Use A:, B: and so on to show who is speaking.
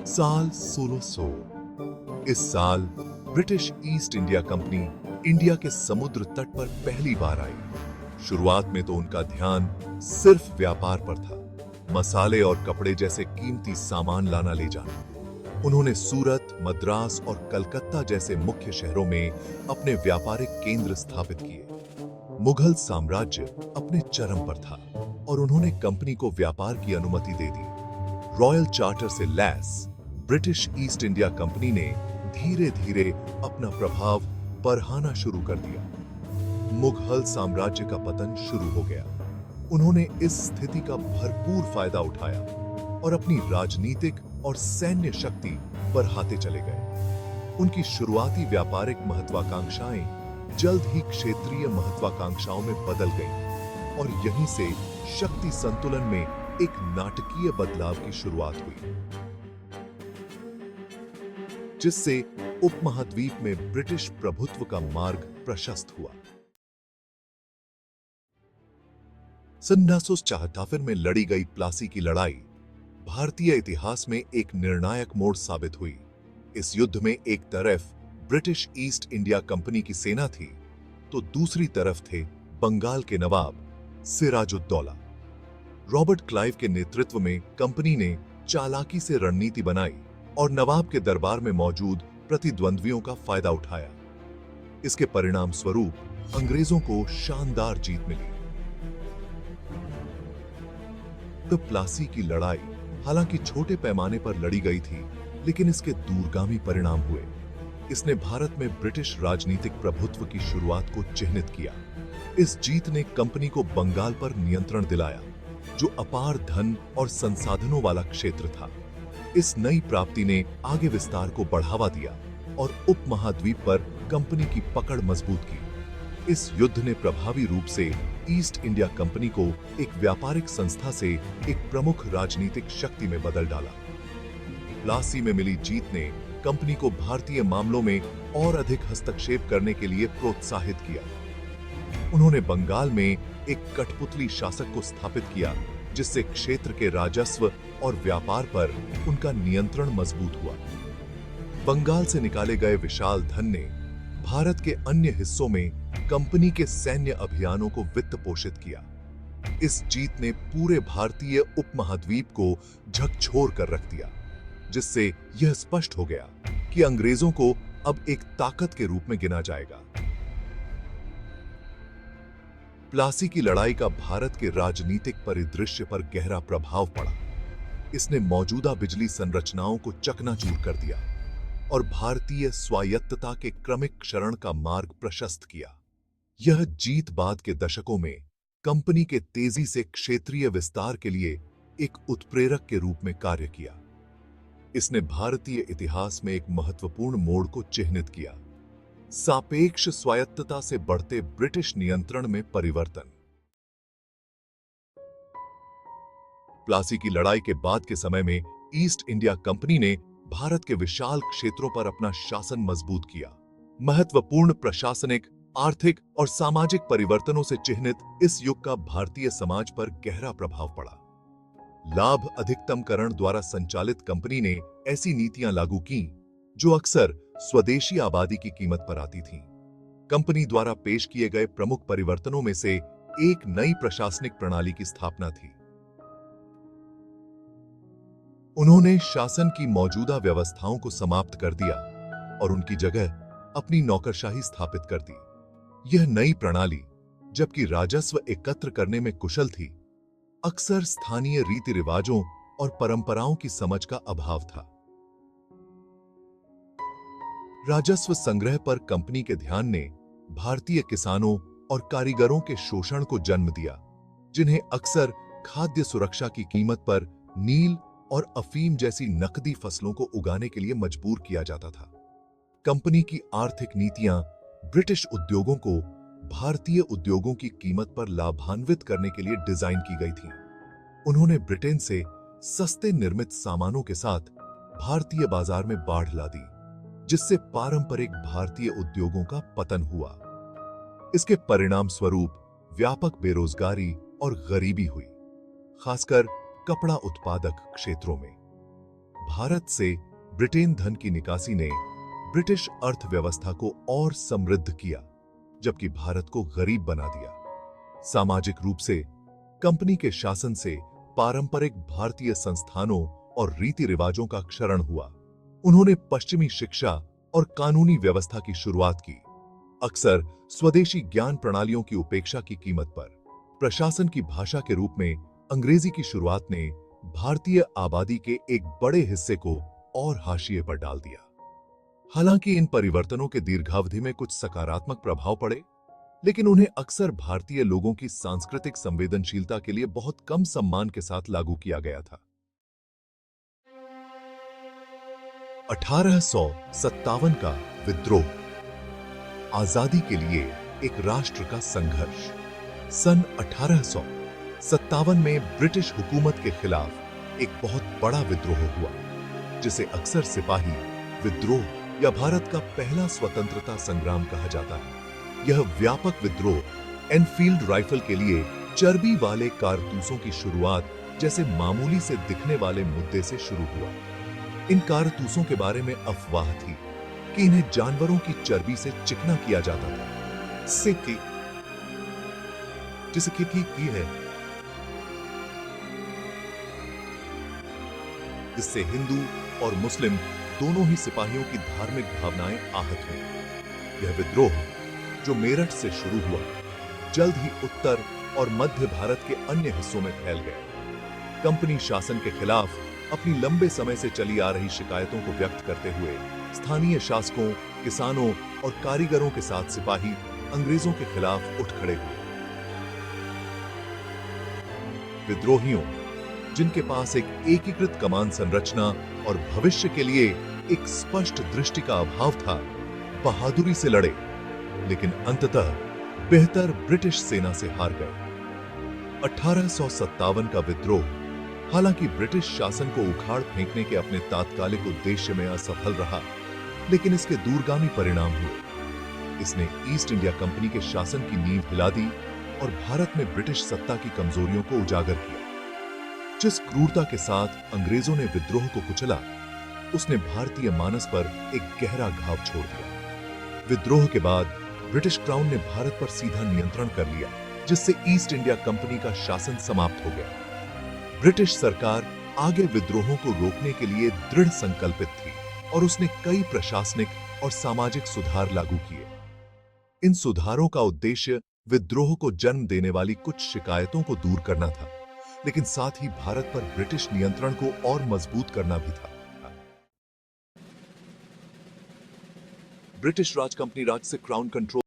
A: साल 1600। इस साल British east India company India के समुद्र तट पर पहली बार आई। शुरुआत में तो उनका ध्यान सिर्फ व्यापार पर था, मसाले और कपड़े जैसे कीमती सामान लाना ले जाना। उन्होंने सूरत, मद्रास और कलकत्ता जैसे मुख्य शहरों में अपने व्यापारिक केंद्र स्थापित किए। मुगल साम्राज्य अपने चरम पर था और उन्होंने कंपनी को व्यापार की अनुमति दे दी। रॉयल चार्टर से lace British east India company ने धीरे धीरे अपना प्रभाव बढ़ाना शुरू कर दिया। मुगल साम्राज्य का पतन शुरू हो गया। उन्होंने इस स्थिति का भरपूर फायदा उठाया और अपनी राजनीतिक और सैन्य शक्ति बढ़ाते चले गए। उनकी शुरुआती व्यापारिक महत्वाकांक्षाएं जल्द ही क्षेत्रीय महत्वाकांक्षाओं में बदल गईं और यहीं से शक्ति संतुलन में एक नाटकीय बदलाव की शुरुआत हुई, जिससे उपमहाद्वीप में ब्रिटिश प्रभुत्व का मार्ग प्रशस्त हुआ। सन 1974 में लड़ी गई प्लासी की लड़ाई भारतीय इतिहास में एक निर्णायक मोड़ साबित हुई। इस युद्ध में एक तरफ ब्रिटिश ईस्ट इंडिया कंपनी की सेना थी, तो दूसरी तरफ थे बंगाल के नवाब सिराजुद्दौला। रॉबर्ट क्लाइव के नेतृत्व में कंपनी ने चालाकी से रणनीति बनाई और नवाब के दरबार में मौजूद प्रतिद्वंद्वियों का फायदा उठाया। इसके परिणाम स्वरूप अंग्रेजों को शानदार जीत मिली। तो प्लासी की लड़ाई हालांकि छोटे पैमाने पर लड़ी गई थी, लेकिन इसके दूरगामी परिणाम हुए। इसने भारत में ब्रिटिश राजनीतिक प्रभुत्व की शुरुआत को चिह्नित किया। इस जीत ने कंपनी को बंगाल पर नियंत्रण दिलाया, जो अपार धन और संसाधनों वाला क्षेत्र था। इस नई प्राप्ति ने आगे विस्तार को बढ़ावा दिया और उपमहाद्वीप पर कंपनी की पकड़ मजबूत की। इस युद्ध ने प्रभावी रूप से ईस्ट इंडिया कंपनी को एक व्यापारिक संस्था से एक प्रमुख राजनीतिक शक्ति में बदल डाला। प्लासी में मिली जीत ने कंपनी को भारतीय मामलों में और अधिक हस्तक्षेप करने के लिए प्रोत्साहित किया। उन्होंने बंगाल में एक कठपुतली शासक को स्थापित किया, जिससे क्षेत्र के राजस्व और व्यापार पर उनका नियंत्रण मजबूत हुआ। बंगाल से निकाले गए विशाल धन ने भारत के अन्य हिस्सों में कंपनी के सैन्य अभियानों को वित्त पोषित किया। इस जीत ने पूरे भारतीय उपमहाद्वीप को झकझोर कर रख दिया, जिससे यह स्पष्ट हो गया कि अंग्रेजों को अब एक ताकत के रूप में गिना जाएगा। प्लासी की लड़ाई का भारत के राजनीतिक परिदृश्य पर गहरा प्रभाव पड़ा। इसने मौजूदा बिजली संरचनाओं को चकनाचूर कर दिया और भारतीय स्वायत्तता के क्रमिक क्षरण का मार्ग प्रशस्त किया। यह जीत बाद के दशकों में कंपनी के तेजी से क्षेत्रीय विस्तार के लिए एक उत्प्रेरक के रूप में कार्य किया। इसने भारतीय इतिहास में एक महत्वपूर्ण मोड़ को चिह्नित किया। सापेक्ष स्वायत्तता से बढ़ते ब्रिटिश नियंत्रण में परिवर्तन। प्लासी की लड़ाई के बाद के समय में ईस्ट इंडिया कंपनी ने भारत के विशाल क्षेत्रों पर अपना शासन मजबूत किया। महत्वपूर्ण प्रशासनिक, आर्थिक और सामाजिक परिवर्तनों से चिह्नित इस युग का भारतीय समाज पर गहरा प्रभाव पड़ा। लाभ अधिकतमकरण द्वारा संचालित कंपनी ने ऐसी नीतियां लागू की जो अक्सर स्वदेशी आबादी की कीमत पर आती थीं। कंपनी द्वारा पेश किए गए प्रमुख परिवर्तनों में से एक नई प्रशासनिक प्रणाली की स्थापना थी। उन्होंने शासन की मौजूदा व्यवस्थाओं को समाप्त कर दिया और उनकी जगह अपनी नौकरशाही स्थापित कर दी। यह नई प्रणाली, जबकि राजस्व एकत्र करने में कुशल थी, अक्सर स्थानीय रीति रिवाजों और परंपराओं की समझ का अभाव था। राजस्व संग्रह पर कंपनी के ध्यान ने भारतीय किसानों और कारीगरों के शोषण को जन्म दिया, जिन्हें अक्सर खाद्य सुरक्षा की कीमत पर नील और अफीम जैसी नकदी फसलों को उगाने के लिए मजबूर किया जाता था। कंपनी की आर्थिक नीतियां ब्रिटिश उद्योगों को भारतीय उद्योगों की कीमत पर लाभान्वित करने के लिए डिजाइन की गई थीं। उन्होंने ब्रिटेन से सस्ते निर्मित सामानों के साथ भारतीय बाजार में बाढ़ ला दी, जिससे पारंपरिक भारतीय उद्योगों का पतन हुआ। इसके परिणाम स्वरूप व्यापक बेरोजगारी और गरीबी हुई, खासकर कपड़ा उत्पादक क्षेत्रों में। भारत से ब्रिटेन धन की निकासी ने ब्रिटिश अर्थव्यवस्था को और समृद्ध किया, जबकि भारत को गरीब बना दिया। सामाजिक रूप से कंपनी के शासन से पारंपरिक भारतीय संस्थानों और रीति रिवाजों का क्षरण हुआ। उन्होंने पश्चिमी शिक्षा और कानूनी व्यवस्था की शुरुआत की, अक्सर स्वदेशी ज्ञान प्रणालियों की उपेक्षा की कीमत पर। प्रशासन की भाषा के रूप में अंग्रेजी की शुरुआत ने भारतीय आबादी के एक बड़े हिस्से को और हाशिए पर डाल दिया। हालांकि इन परिवर्तनों के दीर्घावधि में कुछ सकारात्मक प्रभाव पड़े, लेकिन उन्हें अक्सर भारतीय लोगों की सांस्कृतिक संवेदनशीलता के लिए बहुत कम सम्मान के साथ लागू किया गया था। 1857 का विद्रोह, आजादी के लिए एक राष्ट्र का संघर्ष। सन 1857 में ब्रिटिश हुकूमत के खिलाफ एक बहुत बड़ा विद्रोह हुआ, जिसे अक्सर सिपाही विद्रोह या भारत का पहला स्वतंत्रता संग्राम कहा जाता है। यह व्यापक विद्रोह एनफील्ड राइफल के लिए चर्बी वाले कारतूसों की शुरुआत जैसे मामूली से दिखने वाले मुद्दे से शुरू हुआ। इन कारतूसों के बारे में अफवाह थी कि इन्हें जानवरों की चर्बी से चिकना किया जाता था, सिक्की जिसे की है, इससे हिंदू और मुस्लिम दोनों ही सिपाहियों की धार्मिक भावनाएं आहत हुई। यह विद्रोह, जो मेरठ से शुरू हुआ, जल्द ही उत्तर और मध्य भारत के अन्य हिस्सों में फैल गया। कंपनी शासन के खिलाफ अपनी लंबे समय से चली आ रही शिकायतों को व्यक्त करते हुए स्थानीय शासकों, किसानों और कारीगरों के साथ सिपाही अंग्रेजों के खिलाफ उठ खड़े हुए। विद्रोहियों, जिनके पास एक एकीकृत कमान संरचना और भविष्य के लिए एक स्पष्ट दृष्टि का अभाव था, बहादुरी से लड़े, लेकिन अंततः बेहतर ब्रिटिश सेना से हार गए। 1857 का विद्रोह, हालांकि ब्रिटिश शासन को उखाड़ फेंकने के अपने तात्कालिक उद्देश्य में असफल रहा, लेकिन इसके दूरगामी परिणाम हुए। इसने ईस्ट इंडिया कंपनी के शासन की नींव हिला दी और भारत में ब्रिटिश सत्ता की कमजोरियों को उजागर किया। जिस क्रूरता के साथ अंग्रेजों ने विद्रोह को कुचला, उसने भारतीय मानस पर एक गहरा घाव छोड़ दिया। विद्रोह के बाद ब्रिटिश क्राउन ने भारत पर सीधा नियंत्रण कर लिया, जिससे ईस्ट इंडिया कंपनी का शासन समाप्त हो गया। ब्रिटिश सरकार आगे विद्रोहों को रोकने के लिए दृढ़ संकल्पित थी और उसने कई प्रशासनिक और सामाजिक सुधार लागू किए। इन सुधारों का उद्देश्य विद्रोह को जन्म देने वाली कुछ शिकायतों को दूर करना था, लेकिन साथ ही भारत पर ब्रिटिश नियंत्रण को और मजबूत करना भी था। ब्रिटिश राज कंपनी राज से क्राउन कंट्रोल